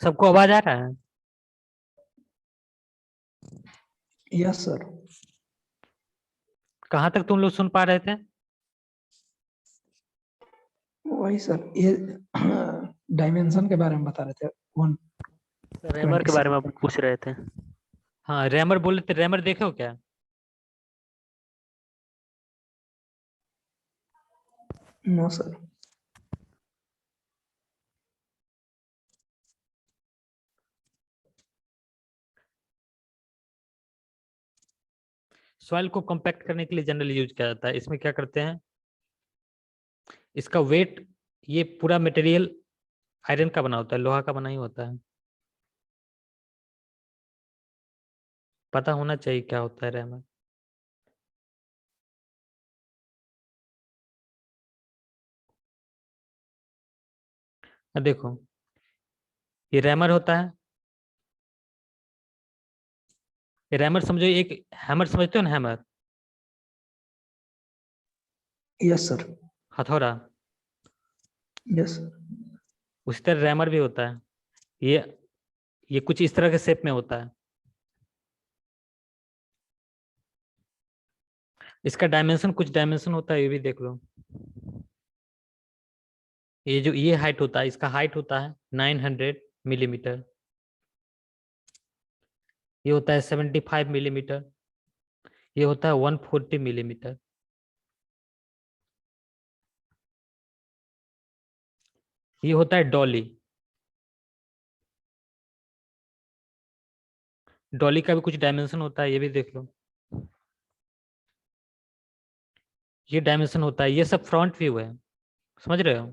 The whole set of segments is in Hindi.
सबको आवाज आ रहा है? Yes sir. कहाँ तक तुम लोग सुन पा रहे थे? वही सर, ये डायमेंशन के बारे में बता रहे थे। रैमर के बारे में आप पूछ रहे थे। हाँ, रैमर बोले थे। रैमर देखे हो क्या? No sir. सॉइल को कॉम्पैक्ट करने के लिए जनरली यूज किया जाता है। इसमें क्या करते हैं, इसका वेट, ये पूरा मटेरियल आयरन का बना होता है, लोहा का बना ही होता है। पता होना चाहिए क्या होता है रैमर। देखो, ये रैमर होता है। ये रैमर समझो, एक हैमर समझते हो ना, हैमर, यस सर। हथौड़ा। यस। उसी तरह रैमर भी होता है। ये ये कुछ इस तरह के शेप में होता है। इसका डायमेंशन, कुछ डायमेंशन होता है, ये भी देख लो। ये जो ये हाइट होता है, इसका हाइट होता है 900 मिलीमीटर। ये होता है 75 मिलीमीटर। ये होता है 140 मिलीमीटर। ये होता है डॉली। डॉली का भी कुछ डायमेंशन होता है, ये भी देख लो। ये डायमेंशन होता है। ये सब फ्रंट व्यू है, समझ रहे हो?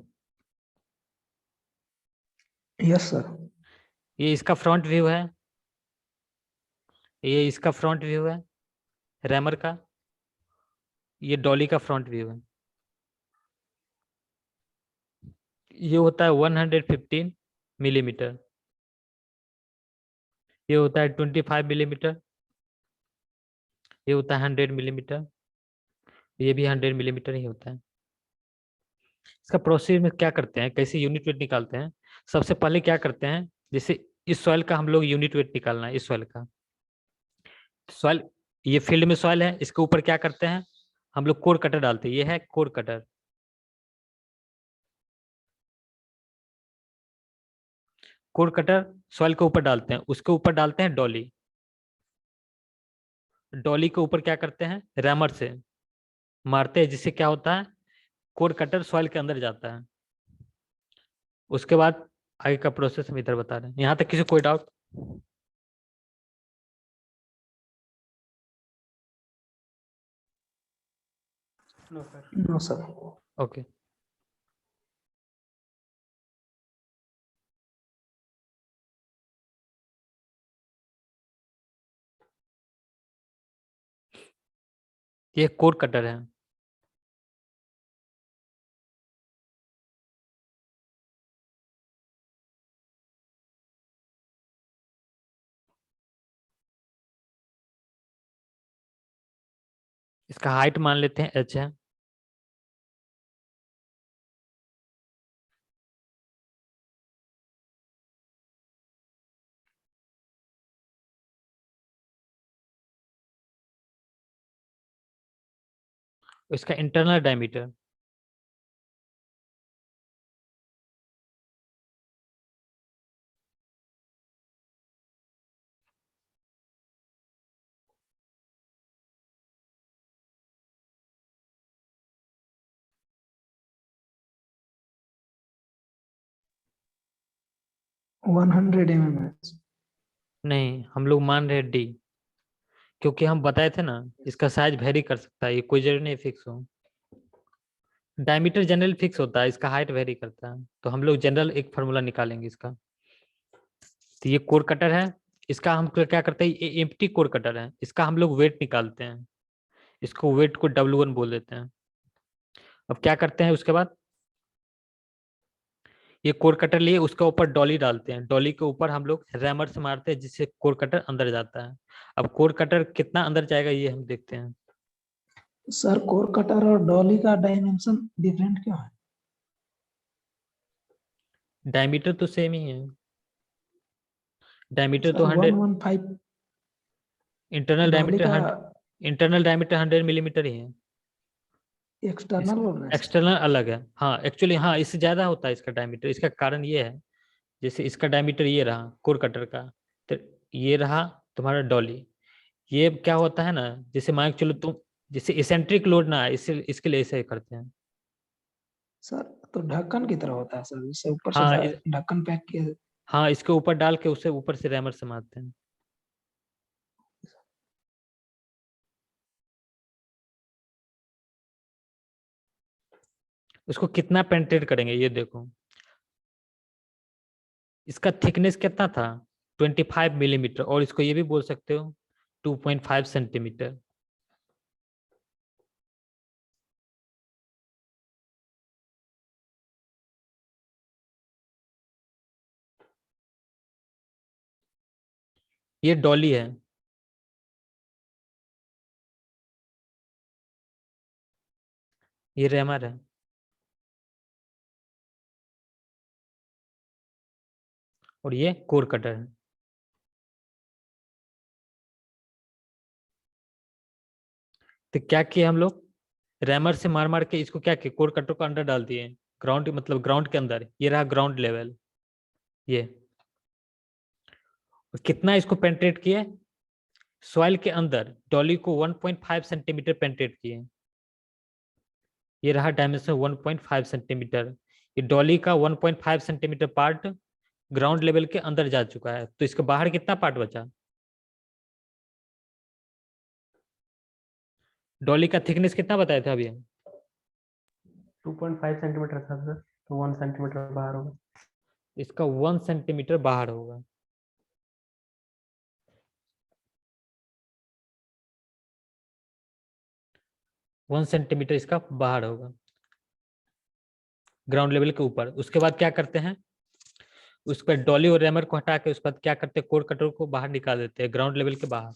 Yes sir. ये इसका फ्रंट व्यू है। ये इसका फ्रंट व्यू है रैमर का। ये डॉली का फ्रंट व्यू है। ये होता है 115 मिलीमीटर। ये होता है 25 मिलीमीटर। ये होता है 100 मिलीमीटर। ये भी 100 मिलीमीटर ही होता है। इसका प्रोसेस में क्या करते हैं, कैसे यूनिट वेट निकालते हैं? सबसे पहले क्या करते हैं, जैसे इस सॉइल का हम लोग यूनिट वेट निकालना है। इस सॉइल का, सॉइल, ये फील्ड में सॉइल है, इसके ऊपर क्या करते हैं हम लोग, कोर कटर डालते हैं। ये है core cutter. Core cutter soil के ऊपर डालते हैं, उसके ऊपर डालते हैं डॉली। डॉली के ऊपर क्या करते हैं, रैमर से मारते हैं, जिससे क्या होता है, कोर कटर सॉइल के अंदर जाता है। उसके बाद आगे का प्रोसेस हम इधर बता रहे हैं। यहाँ तक किसी कोई डाउट? No sir. ओके। ये कोर कटर है। इसका हाइट मान लेते हैं h है। इसका internal diameter one hundred mm। नहीं, हम लोग मान रहे हैं d, क्योंकि हम बताए थे ना इसका साइज वेरी कर सकता है, ये कोई जरूरी नहीं फिक्स हो। डायमीटर जनरल फिक्स होता है, इसका हाइट वेरी करता है, तो हम लोग जनरल एक फार्मूला निकालेंगे इसका। तो ये कोर कटर है, इसका हम क्या करते हैं, ये एम्प्टी कोर कटर है, इसका हम लोग वेट निकालते हैं, इसको वेट को W1 बोल देते हैं। अब क्या करते हैं उसके बाद, ये कोर कटर लिए उसके ऊपर डॉली डालते हैं, डॉली के ऊपर हम लोग रैमर से मारते हैं जिससे कोर कटर अंदर जाता है। अब कोर कटर कितना अंदर जाएगा ये हम देखते हैं। सर कोर कटर और डॉली का डायमेंशन डिफरेंट क्यों है? डायमीटर तो सेम ही है, डायमीटर तो सर 100, 115 इंटरनल डॉली डायमीटर का 100 मिलीमीटर ही है। एक्सटर्नल बोल रहे हैं सर? एक्सटर्नल अलग है, हाँ एक्चुअली हाँ, इससे ज्यादा होता है इसका डायमीटर। इसका कारण ये है, जैसे इसका डायमीटर ये रहा कोर कटर का, तो ये रहा तुम्हारा डॉली, ये क्या होता है ना, जैसे मान के चलो तुम, जैसे इसेंट्रिक लोड ना है, इससे इसके लिए ऐसे करते हैं। सर तो ढक्कन की तरह होता है सर, जिससे ऊपर से हाँ ढक्कन पैक किया। हाँ, इसके ऊपर डाल के उसे ऊपर से रैमर से मारते हैं। उसको कितना पेंट्रेट करेंगे ये देखो, इसका थिकनेस कितना था, 25 मिलीमीटर, और इसको ये भी बोल सकते हो 2.5 सेंटीमीटर। ये डॉली है, ये रैमर है, और ये कोर कटर है। तो क्या किए हम लोग, रैमर से मार मार के इसको क्या किए, कोर कटर को अंदर डाल दिए, ग्राउंड मतलब ग्राउंड के अंदर, ये रहा ग्राउंड लेवल ये। और कितना इसको पेंट्रेट किए, सॉइल के अंदर डॉली को 1.5 सेंटीमीटर पेंट्रेट किए, ये रहा डायमेंशन 1.5 सेंटीमीटर। ये डॉली का 1.5 सेंटीमीटर पार्ट ग्राउंड लेवल के अंदर जा चुका है, तो इसके बाहर कितना पार्ट बचा, डॉली का थिकनेस कितना बताया था अभी हम? 2.5 सेंटीमीटर था सर, तो 1 सेंटीमीटर बाहर होगा। इसका 1 सेंटीमीटर बाहर होगा। वन सेंटीमीटर इसका बाहर होगा ग्राउंड लेवल के ऊपर। उसके बाद क्या करते हैं, उस पर डॉली और रैमर को हटा के उसके बाद क्या करते हैं, कोर कटर को बाहर निकाल देते हैं ग्राउंड लेवल के बाहर।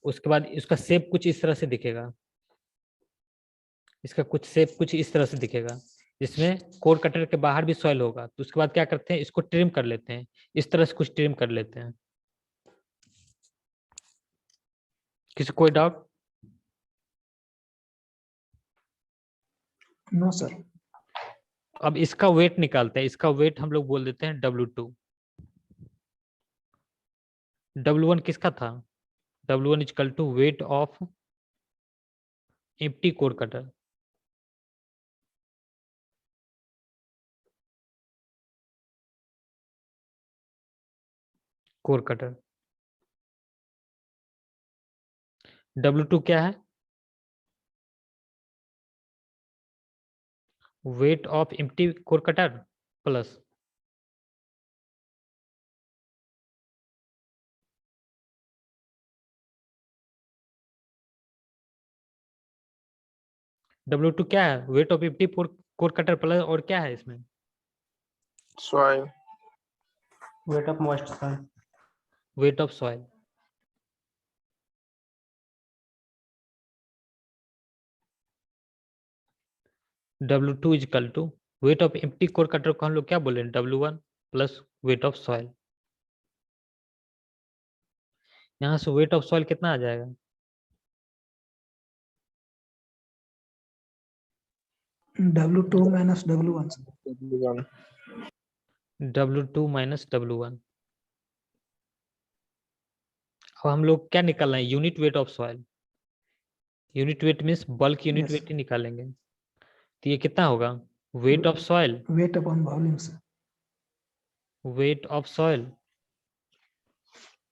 उसके बाद इसका शेप कुछ इस तरह से दिखेगा, इसका कुछ शेप कुछ इस तरह से दिखेगा, जिसमें कोर कटर के बाहर भी सॉइल होगा। तो उसके बाद क्या करते हैं, इसको ट्रिम कर लेते हैं, इस तरह से कुछ ट्रिम कर लेते हैं। किसी कोई डाउट? No sir. अब इसका वेट निकालते हैं, इसका वेट हम लोग बोल देते हैं W2। W1 किसका था, W1 equal to weight of empty core cutter. Core cutter W2 क्या है, weight of empty core cutter plus W2 क्या है, weight of empty core cutter plus, और क्या है इसमें, soil, weight of moist soil. Weight of soil. W2 equal to weight of empty core cutter को हम लोग क्या बोले, W1 plus weight of soil. यहाँ से वेट ऑफ सॉइल कितना आ जाएगा, W2 minus W1 sir. W1. W2 minus W1। अब हम लोग क्या निकालना है, unit weight of soil. Unit weight means bulk unit Yes. Weight ही निकालेंगे। तो ये कितना होगा, weight of soil, weight upon volume sir. Weight of soil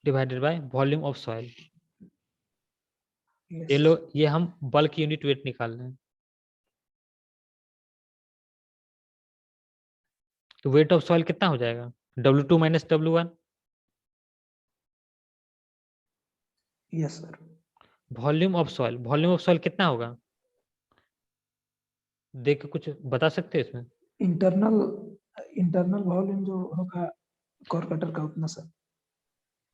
divided by volume of soil. ये लो, ये हम बल्क यूनिट वेट निकाल रहे हैं। तो वेट ऑफ सॉइल कितना हो जाएगा, W2 minus W1। Yes sir. Volume of soil, volume of soil कितना होगा, देख के कुछ बता सकते हैं इसमें। इंटरनल इंटरनल वॉल्यूम जो होगा कोर कटर का उतना सर।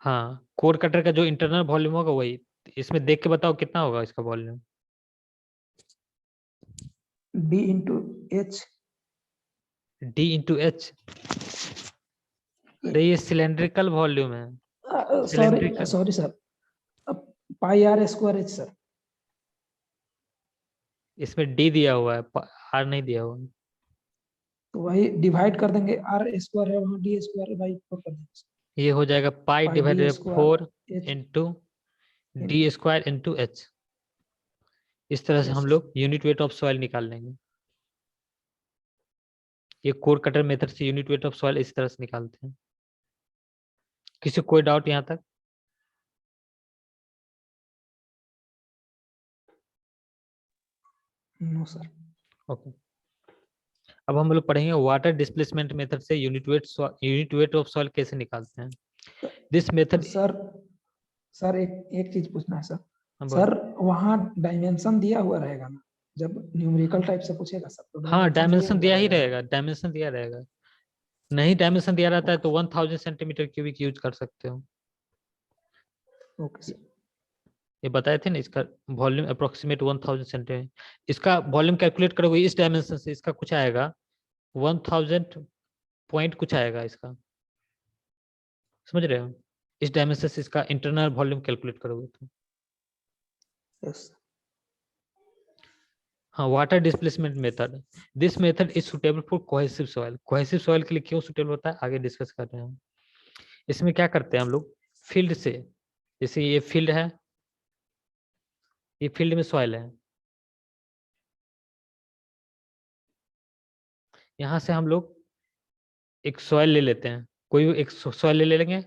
हाँ, कोर कटर का जो इंटरनल वॉल्यूम होगा वही, इसमें देख के बताओ कितना होगा इसका volume. D into h. D into h, अरे ये सिलेंड्रिकल वॉल्यूम है। Sorry Cylindrical. Sorry sir, pi r square h sir. इसमें D दिया हुआ है, R नहीं दिया हुआ है। तो वही डिवाइड कर देंगे, आर स्क्वायर है वहाँ, डी स्क्वायर बाई 4 कर देंगे सर। ये हो जाएगा pi pi divided D by 4 square H. Into D square into H. इस तरह से Yes, हम sir. लोग यूनिट वेट ऑफ सॉइल निकाल लेंगे। ये कोर कटर मेथड से यूनिट वेट ऑफ सॉइल इस तरह से निकालते हैं। किसी को कोई डाउट यहाँ तक? No sir. ओके, अब हम लोग पढ़ेंगे वाटर डिस्प्लेसमेंट मेथड से यूनिट वेट ऑफ सॉइल कैसे निकालते हैं। दिस मेथड, सर सर एक चीज पूछना है सर। सर वहाँ डायमेंशन दिया हुआ रहेगा ना, जब न्यूमेरिकल टाइप से पूछेगा सर तो हाँ डायमेंशन हुआ दिया ही रहेगा। रहेगा, डायमेंशन दिया रहेगा। नहीं डायमेंशन दिया रहता है तो 1000 सेंटीमीटर क्यूबिक यूज कर सकते हो। Okay sir. ये बताए थे ना, इसका वॉल्यूम अप्रोक्सीमेट 1000 सेंटीमीटर। इसका वॉल्यूम कैलकुलेट करोगे इस डायमेंशन से, इसका कुछ आएगा 1000 पॉइंट कुछ आएगा इसका, समझ रहे हो। इस डायमेंशन से इसका इंटरनल वॉल्यूम कैलकुलेट करोगे तो। यस। हाँ, water displacement method, this method is suitable for cohesive soil. Cohesive soil के लिए क्यों सुटेबल होता है आगे डिस्कस कर रहे हैं हम। इसमें क्या करते हैं हम लोग, फील्ड से, जैसे ये फील्ड है, ये फील्ड में सॉइल है, यहाँ से हम लोग एक सॉइल ले लेते हैं, कोई एक सॉइल ले लेंगे,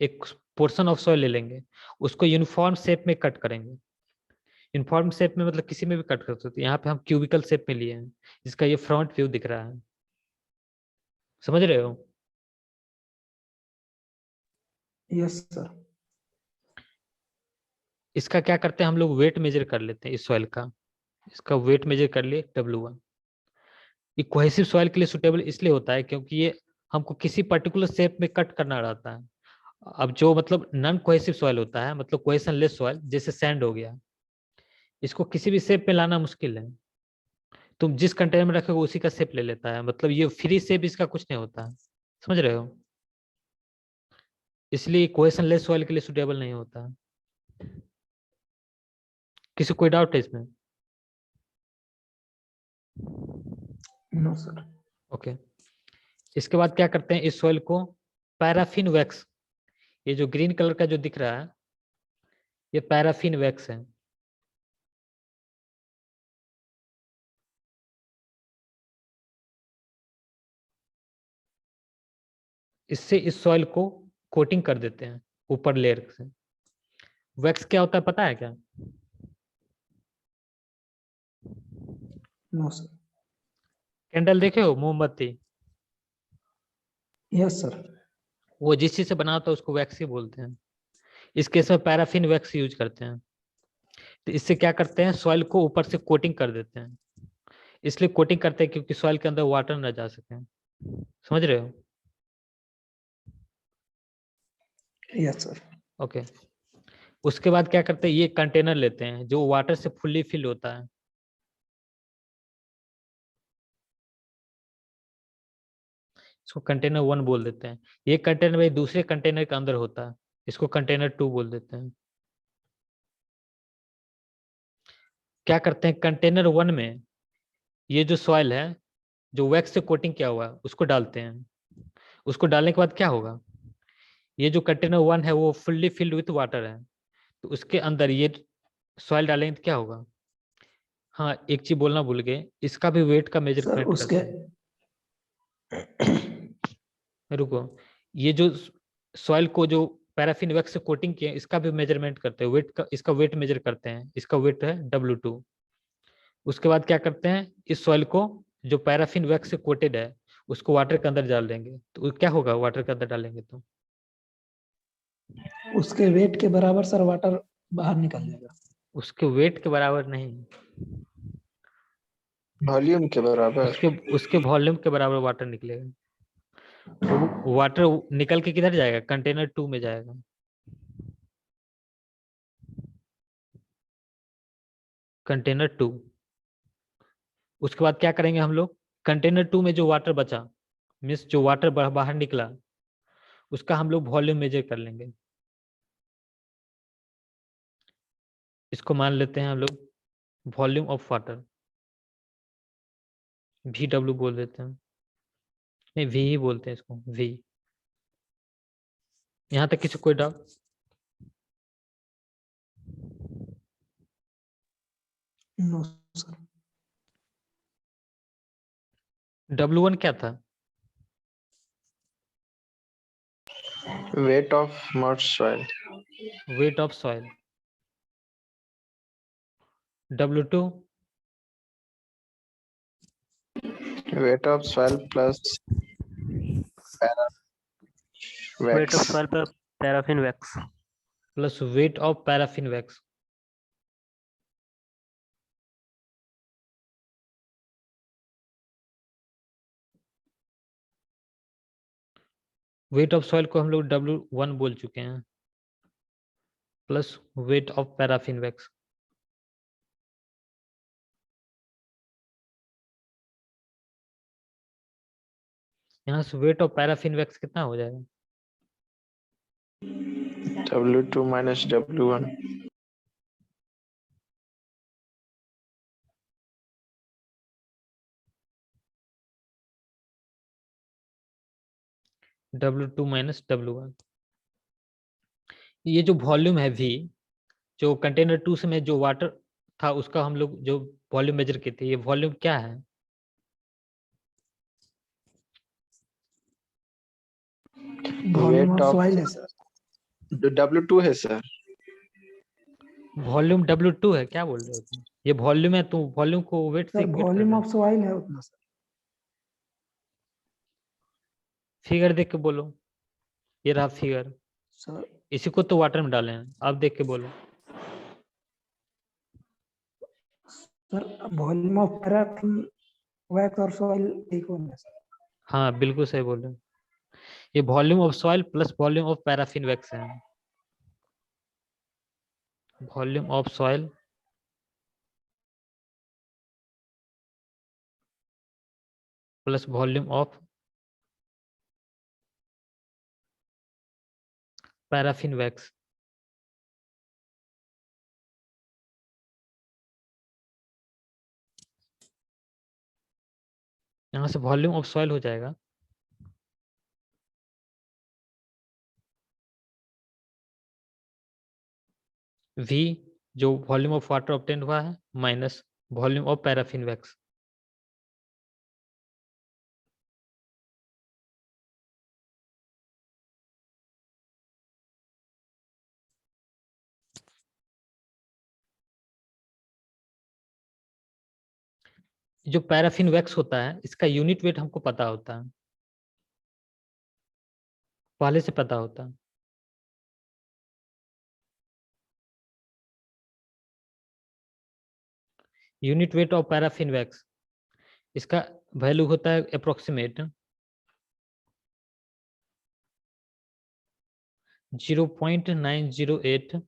एक पोर्शन ऑफ सॉइल ले लेंगे, उसको यूनिफॉर्म शेप में कट करेंगे। यूनिफॉर्म शेप में मतलब किसी में भी कट कर सकते हैं। यहाँ पे हम क्यूबिकल शेप में लिए हैं, इसका ये फ्रंट व्यू दिख रहा है, समझ रहे हो। Yes sir. इसका क्या करते हैं हम लोग, वेट मेजर कर लेते हैं इस सॉइल का, इसका वेट मेजर कर लिए W1। ये कोहेसिव सॉइल के लिए सुटेबल इसलिए होता है क्योंकि ये हमको किसी पर्टिकुलर शेप में कट करना रहता है। अब जो मतलब नॉन कोहेसिव सॉइल होता है, मतलब कोहेशन लेस सॉइल, जैसे सैंड हो गया, इसको किसी भी शेप में लाना मुश्किल है। तुम जिस कंटेनर में रखोगे उसी का शेप ले लेता है, मतलब ये फ्री शेप इसका कुछ नहीं होता है, समझ रहे हो। इसलिए कोहेशन लेस सॉइल के लिए सुटेबल नहीं होता। किसी कोई डाउट है इसमें? No sir. ओके, इसके बाद क्या करते हैं, इस सॉइल को पैराफिन वैक्स, ये जो ग्रीन कलर का जो दिख रहा है ये पैराफिन वैक्स है। इससे इस सॉइल को कोटिंग कर देते हैं ऊपर लेयर से। वैक्स क्या होता है पता है क्या? No sir. कैंडल देखे हो, मोमबत्ती, यस सर। वो जिस चीज से बना होता है उसको वैक्स ही बोलते हैं। इस केस में पैराफिन वैक्स यूज करते हैं। तो इससे क्या करते हैं, सॉइल को ऊपर से कोटिंग कर देते हैं। इसलिए कोटिंग करते हैं क्योंकि सॉइल के अंदर वाटर न जा सके, समझ रहे हो। Yes sir. ओके, उसके बाद क्या करते हैं, ये कंटेनर लेते हैं जो वाटर से फुल्ली फिल होता है। इसको कंटेनर 1 बोल देते हैं। ये कंटेनर भाई दूसरे कंटेनर के अंदर होता है, इसको कंटेनर 2 बोल देते हैं। क्या करते हैं, कंटेनर 1 में ये जो सॉइल है जो वैक्स से कोटिंग किया हुआ है उसको डालते हैं। उसको डालने के बाद क्या होगा, ये जो कंटेनर 1 है वो फुल्ली फिल्ड विथ वाटर है, तो उसके अंदर ये सॉइल डालेंगे तो क्या होगा। हाँ, एक चीज बोलना भूल गए, इसका भी वेट का सर मेजरमेंट उसके करते हैं। रुको, ये जो सॉइल को जो पैराफिन वैक्स से कोटिंग किए इसका भी मेजरमेंट करते हैं, वेट का, इसका वेट मेजर करते हैं, इसका वेट है W2। उसके बाद क्या करते हैं, इस सॉइल को जो पैराफिन वैक्स से कोटेड है उसको वाटर के अंदर डाल देंगे, तो क्या होगा वाटर के अंदर डालेंगे तो उसके वेट के बराबर सर वाटर बाहर निकल जाएगा। उसके वेट के बराबर नहीं, वॉल्यूम के बराबर। उसके उसके वॉल्यूम के बराबर वाटर निकलेगा। तो वाटर निकल के किधर जाएगा, कंटेनर 2 में जाएगा। कंटेनर 2, उसके बाद क्या करेंगे हम लोग, कंटेनर 2 में जो वाटर बचा, मीन्स जो वाटर बाहर निकला, उसका हम लोग वॉल्यूम मेजर कर लेंगे। इसको मान लेते हैं हम लोग वॉल्यूम ऑफ वाटर, VW बोल देते हैं, नहीं V ही बोलते हैं इसको, V। यहाँ तक किसी कोई डाउट? No sir. W1 क्या था? Weight of merged soil. Weight of soil. W2 Weight of soil plus वेट ऑफ wax. सॉइल पर paraffin wax. Plus weight of paraffin wax. Weight of soil को हम लोग W1 बोल चुके हैं, plus weight of paraffin wax. यहाँ से वेट ऑफ पैराफिन वैक्स कितना हो जाएगा, W2 minus W1. W2 minus W1। ये जो वॉल्यूम है V, जो कंटेनर 2 से में जो वाटर था उसका हम लोग जो वॉल्यूम मेजर किए थे, ये वॉल्यूम क्या है, volume Weight of of soil है सर। W2 है सर। वॉल्यूम W2 है, क्या बोल रहे हो तुम, ये वॉल्यूम है, तुम वॉल्यूम को वेट से सर इक्वेट कर वॉल्यूम रहे हो। ऑफ सॉइल है उतना सर। फिगर देख के बोलो, ये रहा फिगर, सर इसी को तो वाटर में डाले हैं, आप देख के बोलो। Sir volume of paraffin wax और सॉइल इक्वल है सर। हाँ बिल्कुल सही बोल रहे हो, ये volume of soil plus volume of paraffin wax है। Volume of soil plus volume of paraffin wax. यहाँ से वॉल्यूम ऑफ सॉइल हो जाएगा V, जो वॉल्यूम ऑफ वाटर ऑब्टेन हुआ है, minus volume of paraffin wax. जो पैराफिन वैक्स होता है इसका यूनिट वेट हमको पता होता है, पहले से पता होता है। Unit weight of paraffin wax, इसका वैल्यू होता है अप्रोक्सीमेट 0.908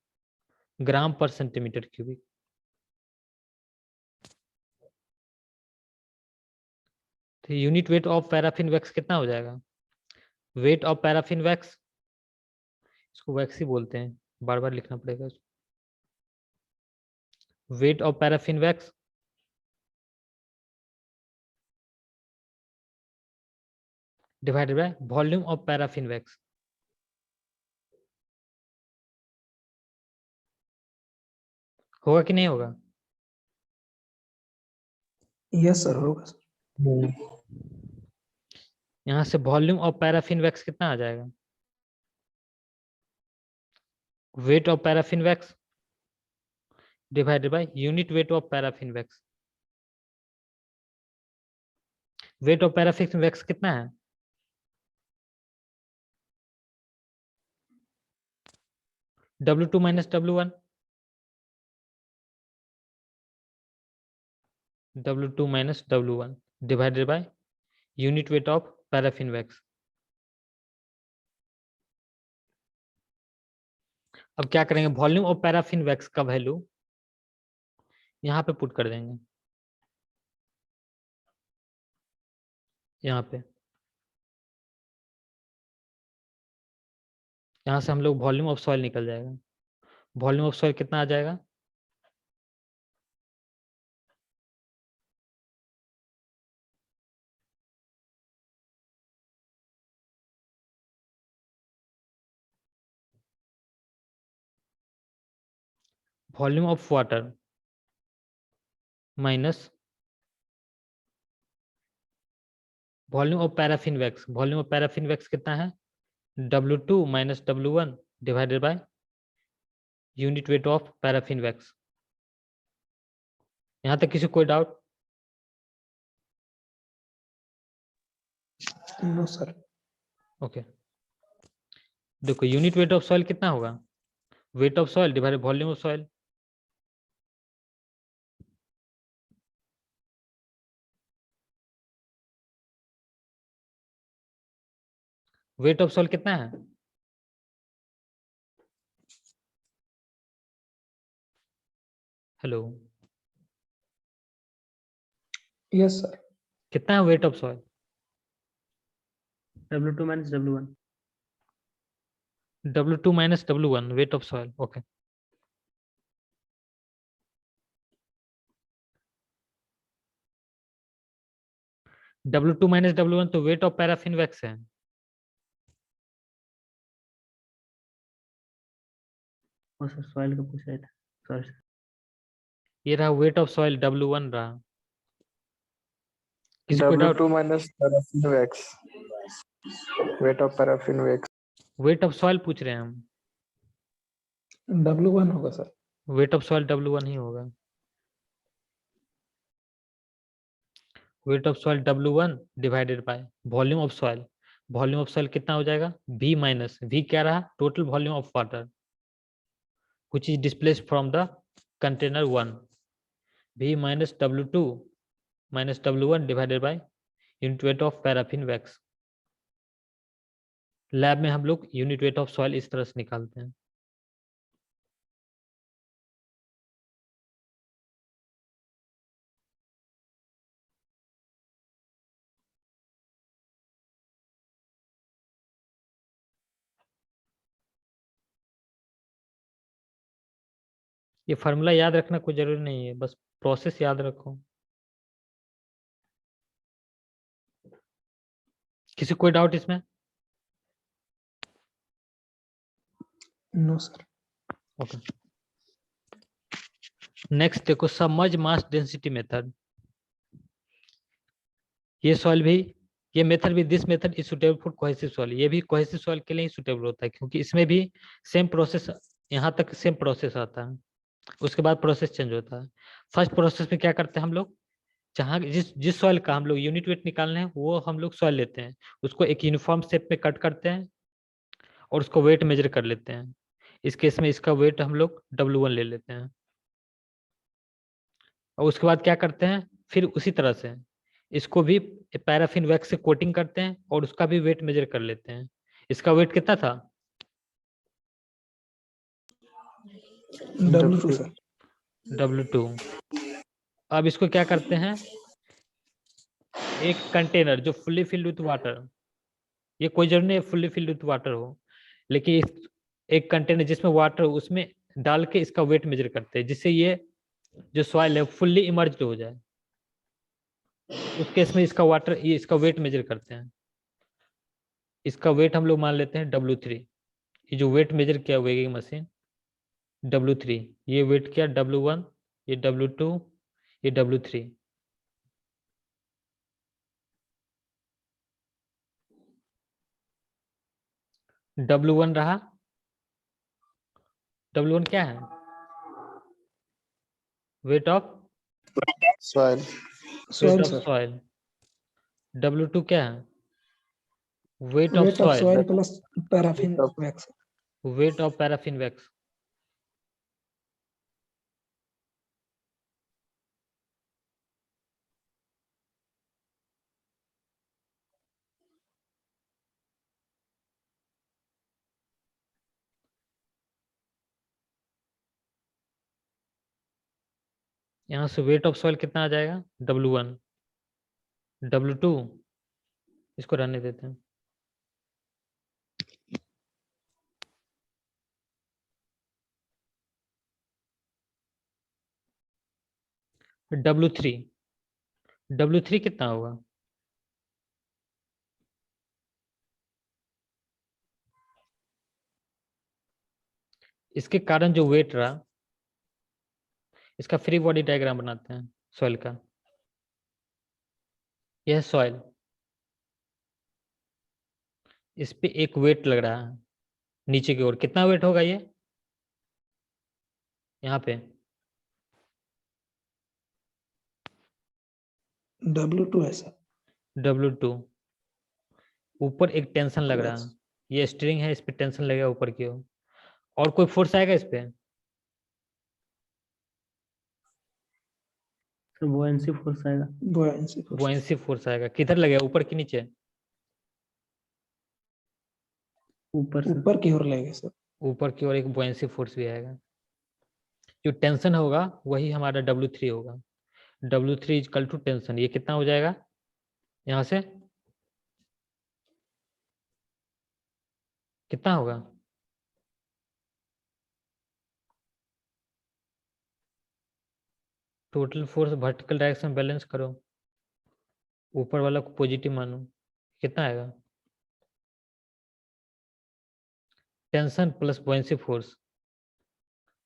ग्राम पर सेंटीमीटर क्यूबिक। तो unit weight of paraffin wax कितना हो जाएगा, वेट ऑफ पैराफिन वैक्स, इसको वैक्स ही बोलते हैं, बार बार लिखना पड़ेगा। Wait of paraffin wax divided by volume of paraffin wax. होगा कि नहीं होगा? यस सर, होगा सर। यहां से वॉल्यूम ऑफ पैराफिन वैक्स कितना आ जाएगा? Wait of paraffin wax divided by unit weight of paraffin wax. Weight of paraffin wax कितना है? W2 minus W1, W2 minus W1 divided by unit weight of paraffin wax. अब क्या करेंगे, वॉल्यूम ऑफ पैराफिन वैक्स का वैल्यू यहाँ पे पुट कर देंगे, यहाँ पे। यहाँ से हम लोग वॉल्यूम ऑफ सॉइल निकल जाएगा। वॉल्यूम ऑफ सॉइल कितना आ जाएगा? Volume of water minus volume of paraffin wax. Volume of paraffin wax कितना है? W2 minus W1 divided by unit weight of paraffin wax. यहाँ तक किसी कोई डाउट? No sir. ओके, देखो यूनिट वेट ऑफ सॉइल कितना होगा? Weight of soil divided volume of soil. Weight of soil कितना है? Hello, yes sir. कितना है weight of soil? W2 minus W1. W2 minus W1 wait of soil. Okay, W2 minus W1 तो वेट ऑफ पैराफिन वैक्स है। और सर सॉइल का पूछ रहे थे, सॉरी सर। ये रहा वेट ऑफ सॉइल W1 रहा। किसी को doubt? W2 minus paraffin wax. Weight of paraffin wax. Wait of soil पूछ रहे हैं हम। W1 होगा sir. Weight of soil W1 ही होगा। Weight of soil W1 divided by volume of soil. Volume of soil कितना हो जाएगा? V माइनस V क्या रहा? Total volume of water which is displaced from the container 1, V minus W2 minus W1 divided by unit weight of paraffin wax। Lab में हम लोग यूनिट वेट ऑफ सॉइल इस तरह से निकालते हैं। ये फार्मूला याद रखना कोई जरूरी नहीं है, बस प्रोसेस याद रखो। किसी कोई डाउट इसमें? No sir. ओके, नेक्स्ट देखो सबमर्ज मास डेंसिटी मेथड। ये सॉइल भी, ये मेथड भी, this method is suitable for cohesive soil. ये भी कोहेसिव सॉइल के लिए ही सुटेबल होता है, क्योंकि इसमें भी सेम प्रोसेस, यहाँ तक सेम प्रोसेस आता है, उसके बाद प्रोसेस चेंज होता है। फर्स्ट प्रोसेस में क्या करते हैं हम लोग, जहाँ जिस सॉइल का हम लोग यूनिट वेट निकालना है वो हम लोग सॉइल लेते हैं, उसको एक यूनिफॉर्म शेप में कट करते हैं और उसको वेट मेजर कर लेते हैं। इस केस में इसका वेट हम लोग W1 ले लेते हैं, और उसके बाद क्या करते हैं, फिर उसी तरह से इसको भी पैराफिन वैक्स से कोटिंग करते हैं और उसका भी वेट मेजर कर लेते हैं। इसका वेट कितना था? W2 sir. W2। अब इसको क्या करते हैं, एक कंटेनर जो फुल्ली फिल्ड विथ वाटर, ये कोई जरूरी नहीं फुल्ली फिल्ड विथ वाटर हो, लेकिन एक कंटेनर जिसमें वाटर हो उसमें डाल के इसका वेट मेजर करते हैं, जिससे ये जो सॉइल है फुल्ली इमर्ज्ड हो जाए। उस केस में इसका वाटर ये इसका वेट मेजर करते हैं। इसका वेट हम लोग मान लेते हैं W3। ये जो वेट मेजर किया वेगिंग मशीन W3, ये वेट किया W1, ये W2, ये W3। W1 रहा, W1 क्या है? Weight of Soil. Soil sir, soil. W2 क्या है? Weight of weight of soil, soil plus paraffin Weight of- wax. Weight of paraffin wax. यहाँ से वेट ऑफ सॉइल कितना आ जाएगा? W1, W2, इसको रहने देते हैं। W3, W3 कितना होगा? इसके कारण जो वेट रहा, इसका फ्री बॉडी डायग्राम बनाते हैं सॉइल का। यह सॉइल, इस पे एक वेट लग रहा है नीचे की ओर। कितना वेट होगा ये? यहाँ पे W2 है सर। W2। ऊपर एक टेंशन लग रहा है, Yes. ये स्ट्रिंग है, इस पे टेंशन लगेगा ऊपर की ओर। और कोई फोर्स आएगा इस पे? सर बुओयेंसी फोर्स आएगा। बुओयेंसी फोर्स। बुओयेंसी फोर्स आएगा। किधर लगेगा, ऊपर की नीचे? ऊपर से। ऊपर की ओर लेंगे सर। ऊपर की ओर एक बुओयेंसी फोर्स भी आएगा। जो टेंशन होगा वही हमारा W3 होगा। W3 equal to tension. ये कितना हो जाएगा यहाँ से? कितना होगा? Total force vertical direction balance करो, ऊपर वाला को पॉजिटिव मानो। कितना आएगा? Tension plus buoyancy force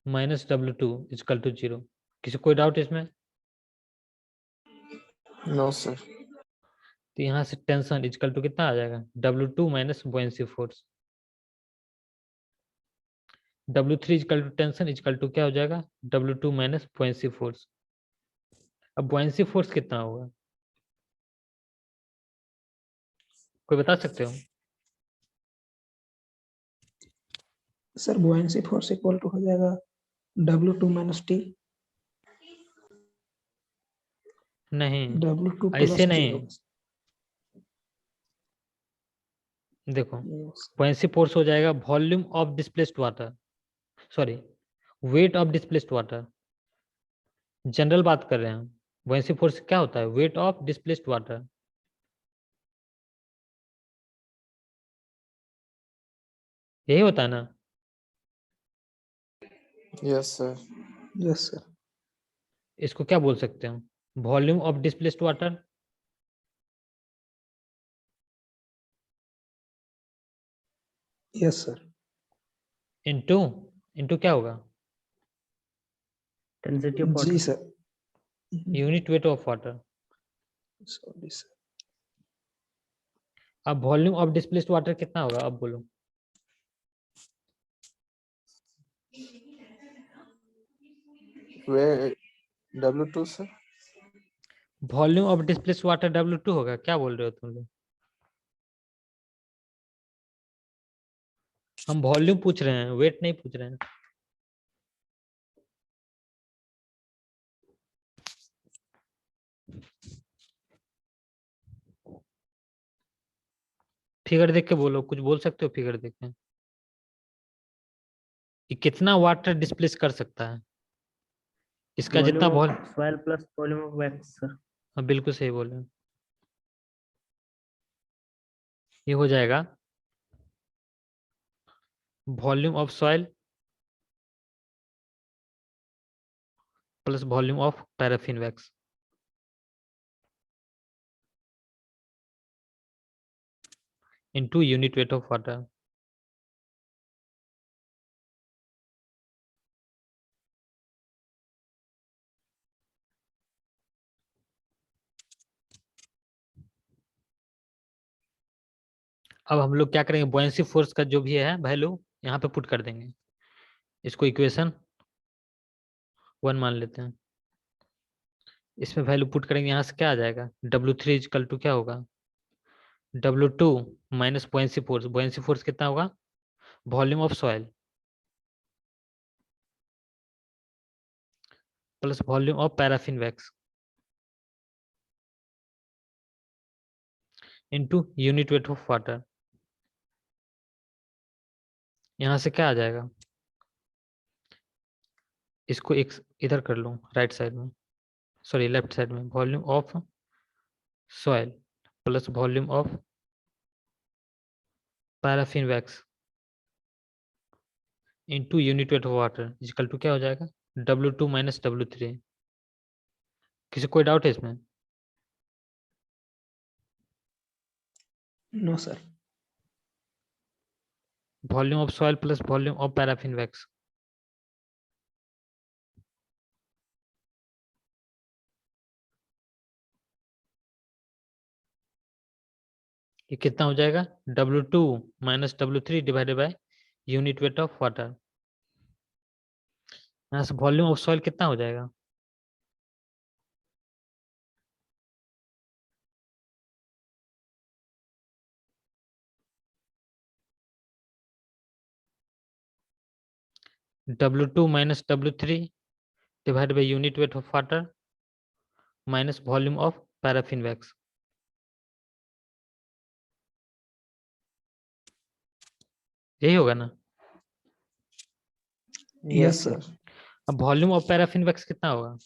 minus W2 equal to 0। किसी कोई डाउट इसमें? No, sir. तो यहाँ से टेंशन इक्वल टू कितना आ जाएगा? W2 minus buoyancy force. W3 equal to tension equal to क्या हो जाएगा? W2 minus buoyancy force. अब बुओयेंसी फोर्स कितना होगा, कोई बता सकते हो? सर बुओयेंसी फोर्स इक्वल टू हो जाएगा W2 माइनस T। नहीं, W2 ऐसे प्लस नहीं। देखो, बुओयेंसी फोर्स हो जाएगा volume of displaced water, sorry weight of displaced water. General बात कर रहे हैं। बुओयेंसी फोर्स क्या होता है? Weight of displaced water. यही होता है ना? Yes, sir. Yes sir. इसको क्या बोल सकते हैं? Volume of displaced water yes sir. Into into क्या होगा? डेंसिटी ऑफ जी water. Sir. Unit weight of water. Sorry sir. अब वॉल्यूम ऑफ डिस्प्लेस्ड वाटर कितना होगा, अब बोलो। Where W2, sir? Volume of displaced water W2 होगा। क्या बोल रहे हो तुम लोग? हम वॉल्यूम पूछ रहे हैं, वेट नहीं पूछ रहे हैं। फिगर देख के बोलो, कुछ बोल सकते हो फिगर देख के? कि कितना वाटर डिस्प्लेस कर सकता है, इसका जितना volume wall. Of soil plus volume of wax sir. हाँ बिल्कुल सही बोल रहे हो। ये हो जाएगा volume of soil plus volume of paraffin wax into unit weight of water. अब हम लोग क्या करेंगे, बुयांसी फोर्स का जो भी है वैल्यू यहाँ पे पुट कर देंगे, इसको इक्वेशन 1 मान लेते हैं। इसमें वैल्यू पुट करेंगे, यहाँ से क्या आ जाएगा, W3 इक्वल टू क्या होगा, W2 माइनस बुयांसी फोर्स कितना होगा, volume of soil plus volume of paraffin wax into unit weight of water. यहाँ से क्या आ जाएगा, इसको एक इधर कर लूं राइट साइड में, सॉरी लेफ्ट साइड में, volume of soil plus volume of paraffin wax into unit weight of water equal to क्या हो जाएगा, W2 माइनस W3। किसी कोई डाउट है इसमें? No sir. Volume of soil plus volume of paraffin wax, ये कितना हो जाएगा, W2 minus W3 divided by unit weight of water. यहाँ से वॉल्यूम ऑफ सॉइल कितना हो जाएगा, W2 minus W3 divided by unit weight of water minus volume of paraffin wax. यही होगा ना। Yes sir. अब वॉल्यूम ऑफ पैराफिन वैक्स कितना होगा,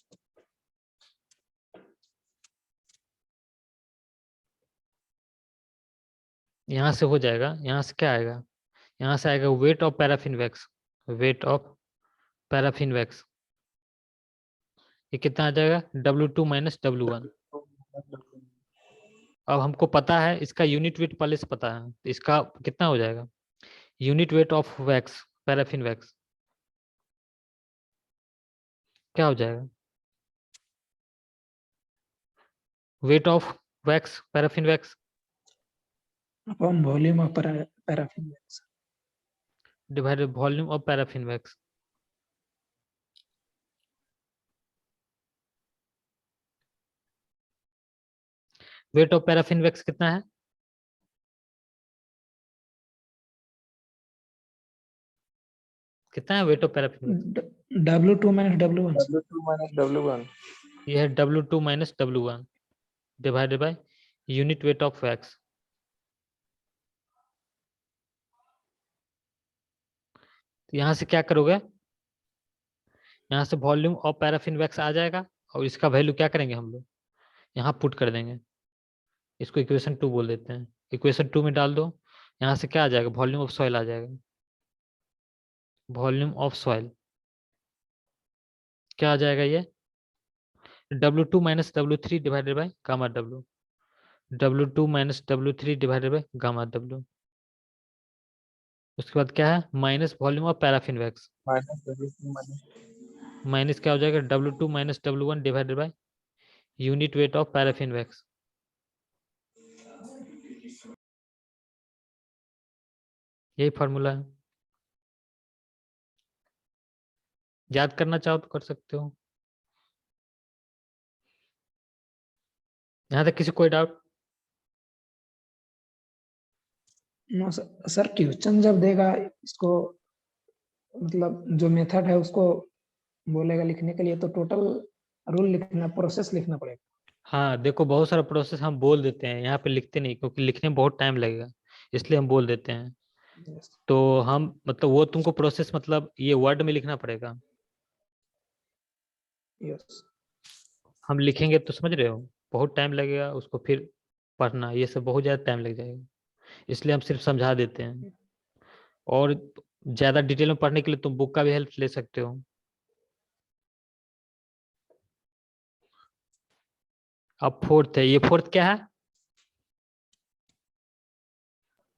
यहाँ से हो जाएगा, यहाँ से क्या आएगा, यहाँ से आएगा wait of paraffin wax, weight of paraffin wax, ये कितना आ जाएगा, W2 माइनस W1। अब हमको पता है इसका यूनिट वेट पहले से पता है, तो इसका कितना हो जाएगा, unit weight of wax paraffin wax क्या हो जाएगा, weight of wax paraffin wax upon volume of paraffin wax. Divided volume of paraffin wax. Weight of paraffin wax कितना है, कितना है weight of paraffin wax, W2 minus W1। W2 minus W1. ये है W2 minus W1 divided by unit weight of wax. यहाँ से क्या करोगे, यहाँ से वॉल्यूम ऑफ पैराफिन वैक्स आ जाएगा और इसका वैल्यू क्या करेंगे हम लोग, यहाँ पुट कर देंगे, इसको इक्वेशन 2 बोल देते हैं, इक्वेशन 2 में डाल दो, यहाँ से क्या आ जाएगा, वॉल्यूम ऑफ सॉइल आ जाएगा, वॉल्यूम ऑफ सॉइल क्या आ जाएगा, ये W2 minus W3 divided by gamma W, W2 minus W3 divided by gamma W। उसके बाद क्या है, minus volume of paraffin wax Minus W2 minus. Minus क्या हो जाएगा, W2 minus W1 divided by unit weight of paraffin wax. यही फॉर्मूला है, याद करना चाहो तो कर सकते हो। यहाँ तक किसी कोई डाउट? नो सर, क्वेश्चन जब देगा इसको, मतलब जो मेथड है उसको बोलेगा लिखने के लिए, तो टोटल रूल लिखना, प्रोसेस लिखना पड़ेगा। हाँ देखो, बहुत सारा प्रोसेस हम बोल देते हैं, यहाँ पे लिखते नहीं क्योंकि लिखने में बहुत टाइम लगेगा, इसलिए हम बोल देते हैं। Yes. तो हम मतलब वो तुमको प्रोसेस मतलब ये वर्ड में लिखना पड़ेगा, Yes. हम लिखेंगे तो समझ रहे हो बहुत टाइम लगेगा उसको, फिर पढ़ना ये सब बहुत ज्यादा टाइम लग जाएगा। इसलिए हम सिर्फ समझा देते हैं, और ज्यादा डिटेल में पढ़ने के लिए तुम बुक का भी हेल्प ले सकते हो। अब फोर्थ है, ये फोर्थ क्या है?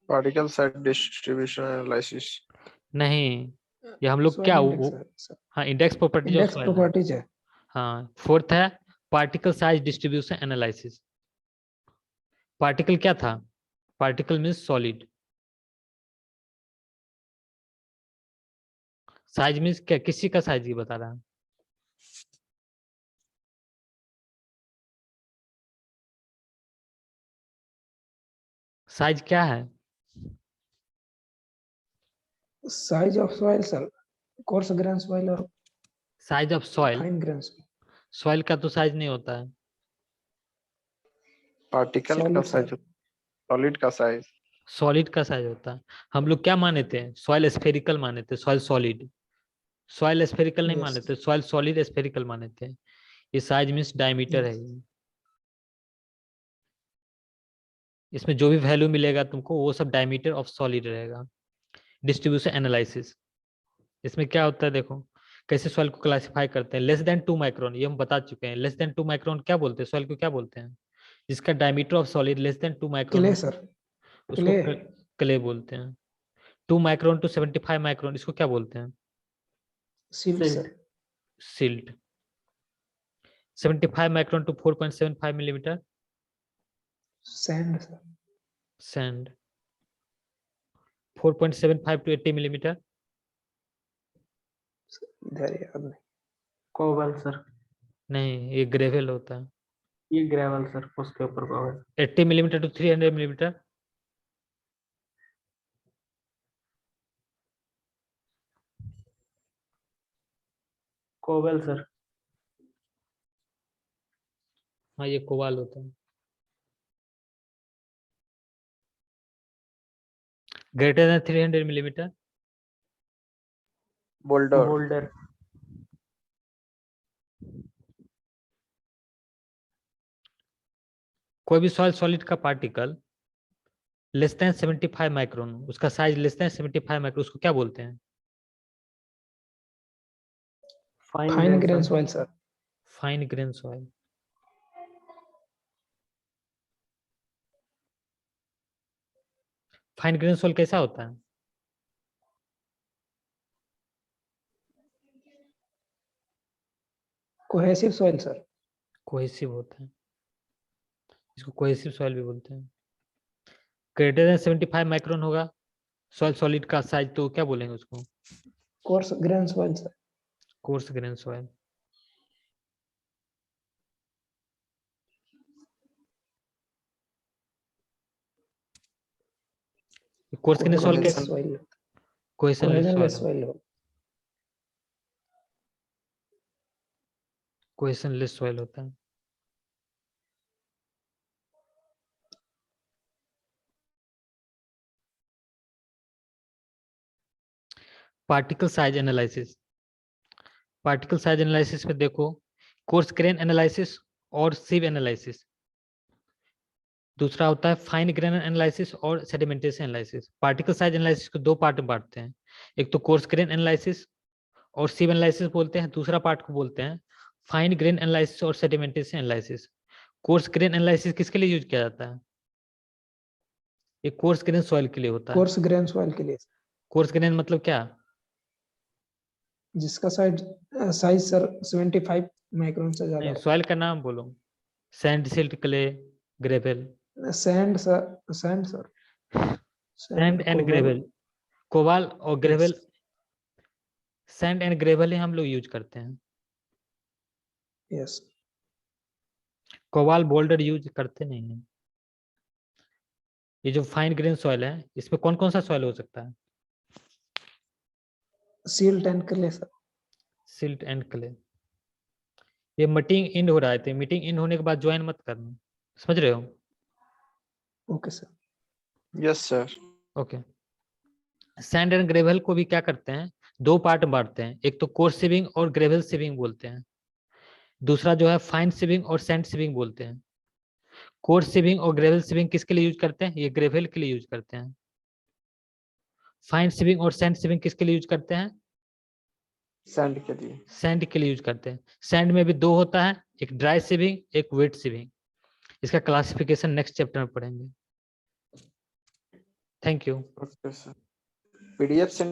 Particle size distribution analysis. नहीं, ये हम लोग Soil क्या index है, sir. हाँ, index properties of Index soil. properties है. हाँ, फोर्थ है particle size distribution analysis. Particle क्या था? Particle means solid, size means क्या, किसी का साइज ही बता रहा है। साइज क्या है? Size of soil, sir. Coarse grain soil और size of soil, fine grain soil. Soil का तो साइज नहीं होता है। Particle का Solid, sir. size, solid का size. सॉलिड का साइज होता है। हम लोग क्या माने थे? सॉइल स्फेरिकल माने थे, सॉइल सॉलिड। सॉइल स्फेरिकल नहीं Yes. माने थे, सॉइल सॉलिड स्फेरिकल माने थे। ये साइज मीन्स डायमीटर है Yes. ये। इसमें जो भी वैल्यू मिलेगा तुमको वो सब डायमीटर ऑफ सॉलिड रहेगा। डिस्ट्रीब्यूशन एनालिसिस, इसमें क्या होता है देखो, कैसे सॉइल को क्लासिफाई करते हैं। लेस देन 2 माइक्रोन, ये हम बता चुके हैं। लेस देन 2 माइक्रोन क्या बोलते हैं? सॉइल को क्या बोलते हैं? जिसका diameter of solid less than 2 micron Clay, हो, sir. उसको Clay. क्ले बोलते हैं। 2 माइक्रोन टू 75 माइक्रोन, इसको क्या बोलते हैं? Silt, sir. Silt. 75 micron to 4.75 millimetre, Sand, sir. Sand. 4.75 to 80 millimetre, इधर याद नहीं. कोबल सर, नहीं ये ग्रेवल होता है। ये ग्रेवल सर, उसके ऊपर cobble. 80 millimetre to 300 millimetre, cobble sir, हाँ ये कोवाल होता है। Greater than 300 millimetre, Boulder. Boulder, कोई भी सॉइल सॉलिड का पार्टिकल लेस देन 75 माइक्रोन, उसका साइज लेस देन 75 माइक्रोन, उसको क्या बोलते हैं? Fine grain soil, sir. Fine grain soil. Fine grain soil कैसा होता है? Cohesive soil, sir. कोहेसिव होता है, इसको कोहेसिव सॉइल भी बोलते हैं। ग्रेटर देन 75 माइक्रोन होगा सॉइल सॉलिड का साइज, तो क्या बोलेंगे उसको? Coarse grain soil, sir. Coarse grain soil. Coarse grain soil Cohesive क्या? soil. Cohesionless Cohesionless soil, soil. Cohesionless soil होता है। Particle size analysis, particle size analysis में देखो, कोर्स ग्रेन एनालिसिस और सिव एनालिसिस। दूसरा होता है फाइन ग्रेन एनालिसिस और sedimentation analysis. Particle size analysis को दो पार्ट में बांटते हैं, एक तो कोर्स ग्रेन एनालिसिस और सिव एनालिसिस बोलते हैं, दूसरा पार्ट को बोलते हैं फाइन ग्रेन एनालिसिस और sedimentation analysis. Coarse grain analysis किसके लिए यूज किया जाता है? ये कोर्स ग्रेन सॉइल के लिए होता है। Coarse grain soil के लिए, कोर्स ग्रेन मतलब क्या? जिसका साइज सर 75 माइक्रोन से ज्यादा नहीं, हो. सॉइल का नाम बोलो। Sand, silt, clay, gravel. Sand sir, sand sir, sand and cobble. Gravel, cobble और gravel. Yes. Sand and gravel ही हम लोग यूज करते हैं। Yes. कोबाल बोल्डर यूज करते नहीं है। ये जो फाइन ग्रेन सॉइल है, इसमें कौन कौन सा सॉइल हो सकता है? Silt and clay sir. Silt and clay. ये मीटिंग इंड हो रहा है, तो मीटिंग इंड होने के बाद ज्वाइन मत करना, समझ रहे हो? Okay sir. Yes, sir. Okay. Sand and gravel को भी क्या करते हैं, दो पार्ट में बांटते हैं, एक तो कोर्स सीविंग और ग्रेवल सीविंग बोलते हैं, दूसरा जो है फाइन सीविंग और सैंड सीविंग बोलते हैं। कोर्स सीविंग और ग्रेवल सीविंग किसके लिए यूज करते हैं? ये ग्रेवल के लिए यूज करते हैं। फाइन सीविंग और सैंड सीविंग किसके लिए यूज करते हैं? सैंड के लिए। सैंड के लिए यूज करते हैं। सैंड में भी दो होता है, एक ड्राई सीविंग, एक वेट सीविंग। इसका क्लासिफिकेशन नेक्स्ट चैप्टर में पढ़ेंगे। Thank you. Okay sir, PDF send